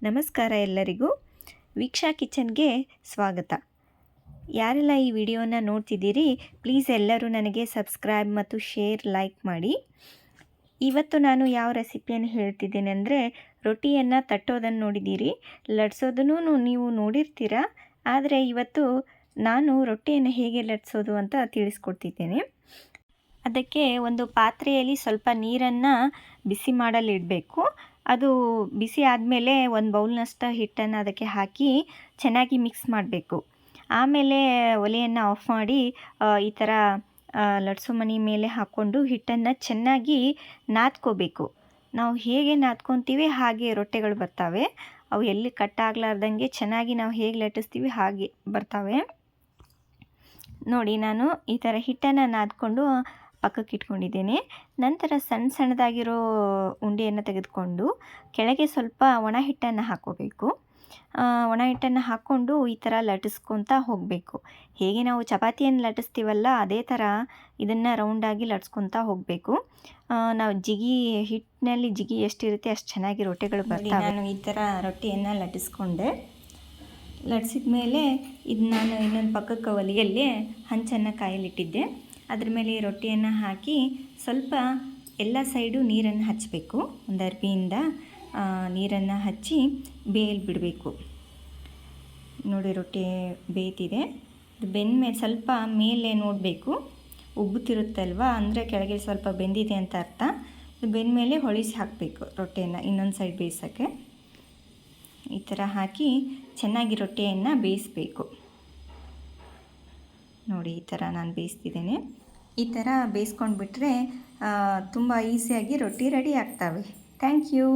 ನಮಸ್ಕಾರ ಎಲ್ಲರಿಗೂ. ವೀಕ್ಷಾ ಕಿಚನ್ಗೆ ಸ್ವಾಗತ. ಯಾರೆಲ್ಲ ಈ ವಿಡಿಯೋನ ನೋಡ್ತಿದ್ದೀರಿ, ಪ್ಲೀಸ್ ಎಲ್ಲರೂ ನನಗೆ ಸಬ್ಸ್ಕ್ರೈಬ್ ಮತ್ತು ಶೇರ್, ಲೈಕ್ ಮಾಡಿ. ಇವತ್ತು ನಾನು ಯಾವ ರೆಸಿಪಿಯನ್ನು ಹೇಳ್ತಿದ್ದೇನೆ ಅಂದರೆ, ರೊಟ್ಟಿಯನ್ನು ತಟ್ಟೋದನ್ನು ನೋಡಿದ್ದೀರಿ, ಲಟ್ಸೋದನ್ನು ನೀವು ನೋಡಿರ್ತೀರ. ಆದರೆ ಇವತ್ತು ನಾನು ರೊಟ್ಟಿಯನ್ನು ಹೇಗೆ ಲಟ್ಸೋದು ಅಂತ ತಿಳಿಸ್ಕೊಡ್ತಿದ್ದೇನೆ. ಅದಕ್ಕೆ ಒಂದು ಪಾತ್ರೆಯಲ್ಲಿ ಸ್ವಲ್ಪ ನೀರನ್ನು ಬಿಸಿ ಮಾಡಲಿಡಬೇಕು. ಅದು ಬಿಸಿ ಆದಮೇಲೆ ಒಂದು ಬೌಲ್ನಷ್ಟು ಹಿಟ್ಟನ್ನು ಅದಕ್ಕೆ ಹಾಕಿ ಚೆನ್ನಾಗಿ ಮಿಕ್ಸ್ ಮಾಡಬೇಕು. ಆಮೇಲೆ ಒಲೆಯನ್ನು ಆಫ್ ಮಾಡಿ ಈ ಥರ ಲಟ್ಸೋ ಮಣಿ ಮೇಲೆ ಹಾಕ್ಕೊಂಡು ಹಿಟ್ಟನ್ನು ಚೆನ್ನಾಗಿ ನಾದ್ಕೋಬೇಕು. ನಾವು ಹೇಗೆ ನಾದ್ಕೊತೀವಿ ಹಾಗೆ ರೊಟ್ಟಿಗಳು ಬರ್ತವೆ. ಅವು ಎಲ್ಲಿ ಕಟ್ಟಾಗಲಾರ್ದಂಗೆ ಚೆನ್ನಾಗಿ ನಾವು ಹೇಗೆ ಲಟ್ಟಿಸ್ತೀವಿ ಹಾಗೆ ಬರ್ತವೆ. ನೋಡಿ, ನಾನು ಈ ಥರ ಹಿಟ್ಟನ್ನು ನಾದ್ಕೊಂಡು ಪಕ್ಕಕ್ಕೆ ಇಟ್ಕೊಂಡಿದ್ದೇನೆ. ನಂತರ ಸಣ್ಣ ಸಣ್ಣದಾಗಿರೋ ಉಂಡೆಯನ್ನು ತೆಗೆದುಕೊಂಡು ಕೆಳಗೆ ಸ್ವಲ್ಪ ಒಣ ಹಿಟ್ಟನ್ನು ಹಾಕ್ಕೋಬೇಕು. ಒಣ ಹಿಟ್ಟನ್ನು ಹಾಕ್ಕೊಂಡು ಈ ಥರ ಲಟ್ಟಿಸ್ಕೊತಾ ಹೋಗಬೇಕು. ಹೇಗೆ ನಾವು ಚಪಾತಿಯನ್ನು ಲಟ್ಟಿಸ್ತೀವಲ್ಲ ಅದೇ ಥರ ಇದನ್ನು ರೌಂಡಾಗಿ ಲಟ್ಸ್ಕೊತಾ ಹೋಗಬೇಕು. ನಾವು ಹಿಟ್ಟಿನಲ್ಲಿ ಜಿಗಿ ಎಷ್ಟಿರುತ್ತೆ ಅಷ್ಟು ಚೆನ್ನಾಗಿ ರೊಟ್ಟಿಗಳು ಬರ್ತವೆ. ನಾನು ಈ ಥರ ರೊಟ್ಟಿಯನ್ನು ಲಟ್ಟಿಸ್ಕೊಂಡೆ. ಲಟ್ಸಿದ ಮೇಲೆ ಇದು ನಾನು ಇನ್ನೊಂದು ಪಕ್ಕಕ್ಕೆ ಒಲೆಯಲ್ಲಿ ಹಂಚನ್ನು ಕಾಯಲಿಟ್ಟಿದ್ದೆ. ಅದ್ರ ಮೇಲೆ ರೊಟ್ಟಿಯನ್ನು ಹಾಕಿ ಸ್ವಲ್ಪ ಎಲ್ಲ ಸೈಡು ನೀರನ್ನು ಹಚ್ಚಬೇಕು. ಒಂದು ಅರ್ಬಿಯಿಂದ ನೀರನ್ನು ಹಚ್ಚಿ ಬೇಯಲು ಬಿಡಬೇಕು. ನೋಡಿ, ರೊಟ್ಟಿ ಬೇಯ್ತಿದೆ. ಇದು ಬೆಂದ ಮೇಲೆ ಸ್ವಲ್ಪ ಮೇಲೆ ನೋಡಬೇಕು, ಉಬ್ಬುತ್ತಿರುತ್ತಲ್ವ, ಅಂದರೆ ಕೆಳಗೆ ಸ್ವಲ್ಪ ಬೆಂದಿದೆ ಅಂತ ಅರ್ಥ. ಇದು ಬೆಂದ ಮೇಲೆ ಹೊಳಿಸಿ ಹಾಕಬೇಕು ರೊಟ್ಟಿಯನ್ನು ಇನ್ನೊಂದು ಸೈಡ್ ಬೇಯಿಸೋಕ್ಕೆ. ಈ ಥರ ಹಾಕಿ ಚೆನ್ನಾಗಿ ರೊಟ್ಟಿಯನ್ನು ಬೇಯಿಸಬೇಕು. ನೋಡಿ, ಈ ಥರ ನಾನು ಬೇಯಿಸ್ತಿದ್ದೇನೆ. ಈ ಥರ ಬೇಯಿಸ್ಕೊಂಡು ಬಿಟ್ಟರೆ ತುಂಬ ಈಸಿಯಾಗಿ ರೊಟ್ಟಿ ರೆಡಿ ಆಗ್ತವೆ. Thank you.